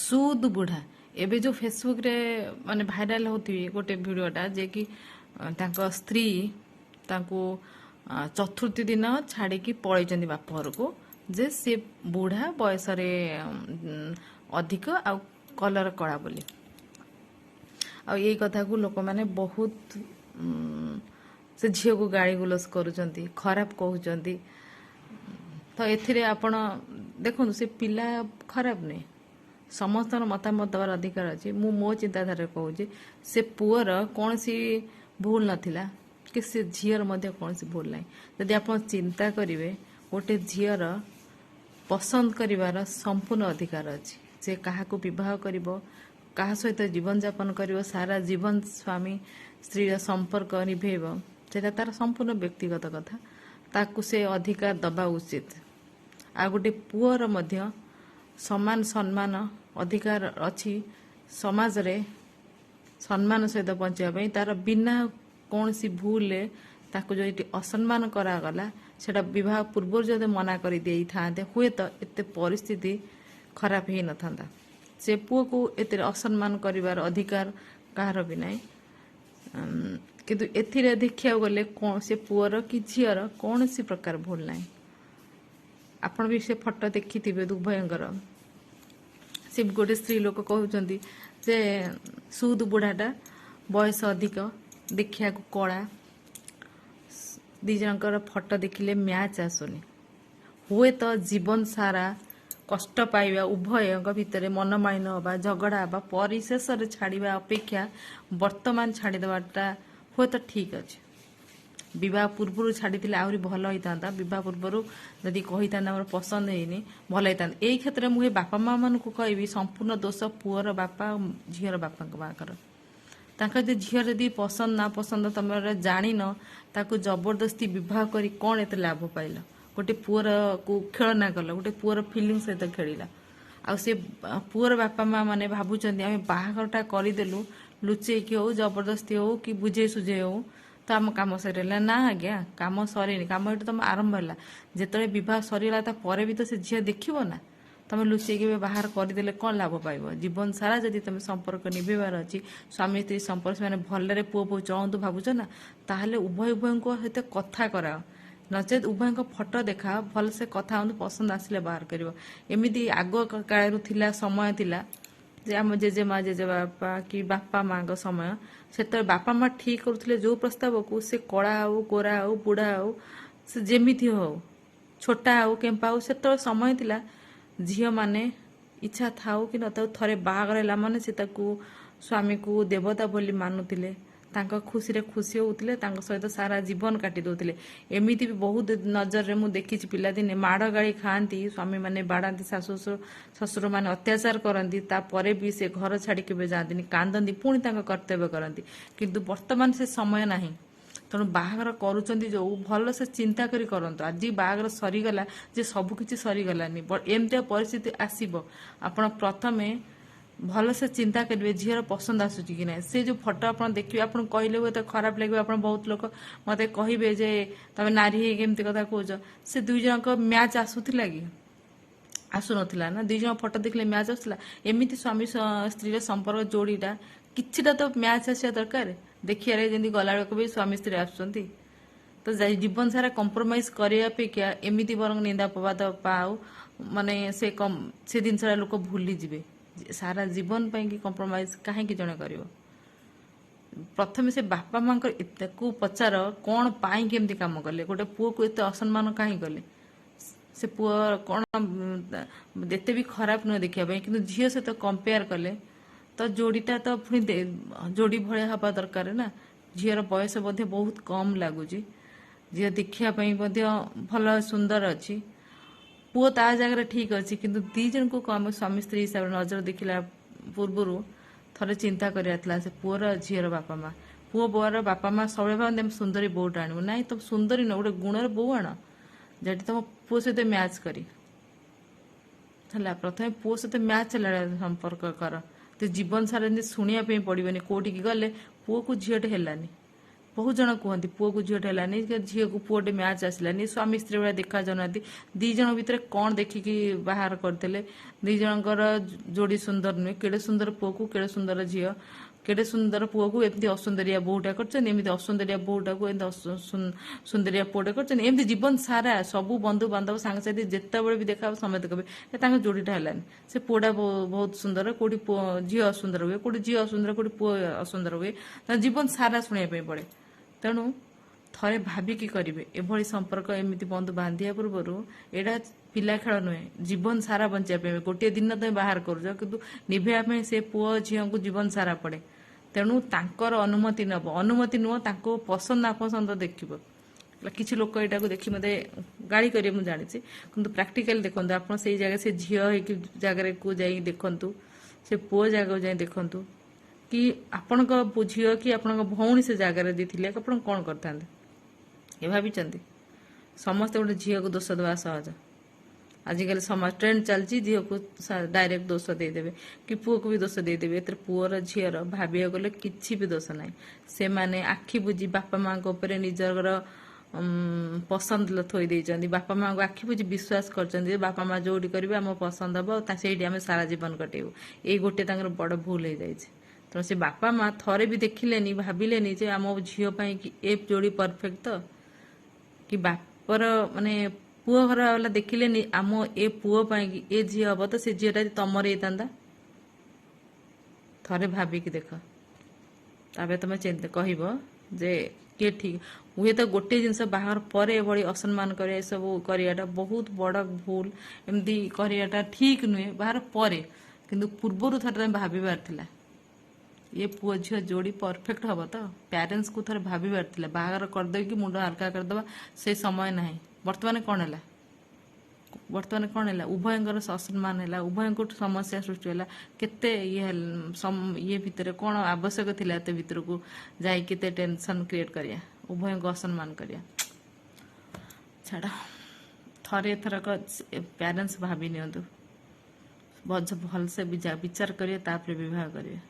ସୁଦ ବୁଢ଼ା ଏବେ जो फेसबुक रे माने भाइराल होती गोटे भिडियोटा जे कि तांको स्त्री तांको चतुर्थी दिन छाड़िकी पलैचंदी बाप घर को जे से बुढ़ा बयस रे अधिक आ कलर कला बोली आ ये कथा को लोक माने बहुत से झील को गाड़ी गुलस करुचंती खराब कहउचंती। तो एथिरे आपण देखो से पिला खराब नहीं समस्त मतामत देवार अधिकार अच्छे मु मो चिंताधारा कहूँ से पुअर कौन सी भूल नाथिला कि से झीर मध्य कौन सी भूल ना जदि आप चिंता करेंगे गोटे झीर पसंद करिवार संपूर्ण अधिकार अच्छे से क्या बह कर क्या सहित जीवन यापन कर सारा जीवन स्वामी स्त्री संपर्क निभेब से तार संपूर्ण व्यक्तिगत कथा ताकू से अधिकार दबा उचित आ गोटे पुअर मध्य समान सम्मान अधिकार अच्छी समाज रे सम्मान सहित बचाई तार बिना कौन सी भूल ताकू जो असम्मान करागला सेटा विवाह पूर्व जब मना कर दे था हुए तो एत परिस्थिति खराब ही न था से पुओ को एत असम्मान कर अधिकार कहार भी ना किंतु एथिरे देखिया गले कौन से पुअर कि झीर कौन सी प्रकार भूल ना आपण भी से फोटो देखी दुर्भयंकर से गोटे स्त्री लोक कहते जे सुद बुढ़ाटा बयस अधिक देखा कला दी जनकर फोटो देखिले मैच आसुनी हुए तो जीवन सारा कष्ट पाइबा उभय भितर मनमालिन हवा झगड़ा हवा परिशेष छाड़ा अपेक्षा वर्तमान छाड़देवाटा हुए तो ठीक अच्छे विवाह पूर्व छाड़ी आहरी भल होता विवाह पूर्व जदि कही था मोर पसंद है भल होता यही क्षेत्र में मुझे बापा माँ मान कहि संपूर्ण दोष पुअर बापा झीर बापा बाकर झीर जदि पसंद ना पसंद तुम जान ताकू जबरदस्ती विवाह कर कौन एत लाभ पाइल गोटे पुअर को खेलना कल गोटे पुअर फिलिंग सहित खेला आ से पुअर बापा माँ मैंने भावुं आम बाहाघरटा करदेलु लुचेकी हो जबरदस्ती हो कि बुझे सुझे हो तो आम कम सरीगला ना आज्ञा कम सरीनी कम ये तुम आरंभ है जिते बहुत सरीगला भी तो से झील देखो ना तुम लुचेक बाहर करदे कौन लाभ पाइब जीवन सारा जदि तुम संपर्क निभेबार अच्छी स्वामी स्त्री संपर्क से भलरे पुओ पो चाहतु भावुच ना ताहले उभय सहित कथा कराओ नचेत उभय फोटो देखा भल से कथा हूँ पसंद आसिले बाहर कर एमती आग कालू थिला समय थिला जे आम जेजेमा जेजेबापा कि बापा माँ समय से बापा माँ ठीक करुले जो प्रस्ताव को से कड़ा हो गोरा हो बुढ़ा हो से जेमिति हो छोटा हो केम्पा हो से समय थिला झील माने इच्छा थाऊ कि न थे बाहागर है माने से स्वामी को देवता बोली मानुले खुशी रे खुशी होते सहित सारा जीवन काटी दौले एमती भी बहुत नजर में देखी पिलादिने माड़ गाड़ी खाती स्वामी मैंने बाड़ाती शाशु शशुर मैंने अत्याचार करती भी से घर छाड़ी के जाती कांदती पुणी कर्तव्य करती किंतु वर्तमान से समय ना तेणु बाहागर करुँच जो भल से चिंता करी करंतु आज बाहागर सरीगला जे सबकि सरीगलानी एमती परिस्थिति आसब आपण प्रथमे भल से चिंता करेंगे झीर पसंद आसूची कि ना से जो फोटो आप देखिए आप कहले हुए तो खराब लगे आप बहुत लोग मत कहे जे तुम नारी होमती कथा कौच से दुई जन मैच आसूला कि आसुनला ना दुई जन फोटो देखले मैच आसूला एमती स्वामी स्त्री संपर्क जोड़ीटा किछिटा तो मैच आसा दरकार देखिए जमी गला भी स्वामी स्त्री आसुँच तो जीवन सारा कंप्रोमाइज करने अपेक्षा एमती बर निंदा अपवाद पाऊ माने से जिनसा लोक भूली जीवे सारा जीवन कि कंप्रोमाइज कहीं जड़े कर प्रथम से बापा माँ को पचार कौन पाई केमती काम कले गोटे पुओ को एत असम्मान कहीं कले से पुओ कौन एते भी खराब नुह देखापी कि झील सहित कंपेयर कले तो जोड़ीटा तो पुणी जोड़ी भाया हवा दरकार ना झीर बयस बहुत कम लगुच झील देखापी भल सुंदर अच्छी पुओ ता जगह ठीक अच्छी किंतु दी जन को आम स्वामी स्त्री हिसाब से नजर देखला पूर्वर थे चिंता कराला से पुअर झीर बापा माँ पुओ बोर बापा माँ सब भाव सुंदरी बोट आणु ना तुम सुंदरी न गोटे गुणर बो आण जे तुम पुओ सहित मैच करी प्रथम पुओ सहित मैच संपर्क कर तो जीवन सारा शुणापी पड़ोनी कौटिकी गले पुओ को झीटे हेलानी बहुत जन कहती पुओ को झीटे है झील को पुओटे मैच आसलानी स्वामी स्त्री भाया देखा जाऊना दीज भितर कौन देखिकी बाहर करते दी जनकर जोड़ी सुंदर नुहे केड़े सुंदर पुओ को केड़े सुंदर झील केड़े सुंदर पुओ को एमती असुंदरिया बोहटा करमती असुंदरिया बोहटा को सुंदरिया पुओटे करमती जीवन सारा सबू बंधु बांधव सांगसाथी जिते बड़े भी देखा समस्त कहे जोड़ीटा है से पुओटा बहुत सुंदर कौटी झी असुंदर हुए कौटी झी असुंदर कौटी पुओ असुंदर हुए जीवन सारा शुणा पड़े तेणु थरे भाविकी करेंगे एभली संपर्क एमती बंधु बांधिया पूर्वर एटा पिला खेल नुहे जीवन सारा बचाई गोटे दिन तुम बाहर कर कि निभेया से पुओ झील को जीवन सारा पड़े तेणु तांकर अनुमति नब अनुमति नुह तांको पसंद नापसंद देखिब किसी लोक यहाँ को देखी मत गाड़ी करेंगे मुझे जानी कि प्राक्टिकाली देखो आप से जगह से झील हो जगार को जाई देखु से पुओ जगह जाए देखु कि आपण झील कि आपण भौणी से जगार दी आप कौन करते ये भाई समस्ते गोटे झील को दोष देवा सहज आजिकल समाज ट्रेंड चलती झील को डायरेक्ट दोष देदेवे कि पुओ को भी दोष देदेवे ए पुओर झीर भाविया गले किसी भी दोष ना से माने आखि बुझी बापा माँ निजर पसंद थोई देइचंदी बापा माँ को आखि बुझी विश्वास कर बापा माँ जोड़ी करेंगे आम पसंद हम से आम सारा जीवन कटेबू ये गोटे बड़ भूल हो जाए तेणु से बापा माँ थरे भी देखिले भाविले जे आम झील कि ए जोड़ी परफेक्ट तो कि बापर माने पुओ घर वाला देखिले आम ए पुओ कि ए झी हम तो से झीटा तमर होता थरे भाविकी देख ताबे तुम चिंता कह जे किए ठीक हुए तो गोटे जिनस बाहर पर एभली असम्मान कर सब कराटा बहुत बड़ भूल एमती कराटा ठीक नुहे बाहर पर किंतु पूर्वर थे तुम भावार थिला ये पुओ झील जोड़ी परफेक्ट हम तो पेरेंट्स को थे भावार थिला बाहर करदे कि मुंड हल्का करदे से समय ना बर्तमान कौन है बर्तमान कौन है उभयंकर असम्मान है उभय समस्या सृष्टि है केते ये भितर कौन आवश्यक थिला एते भितर को जाई केते टेंशन क्रिएट करिया उभय को असम्मान करिया छाड़ थरे एथरक पेरेंट्स भाभी नियंतु भलसे विचार करिए तापर विवाह करिए।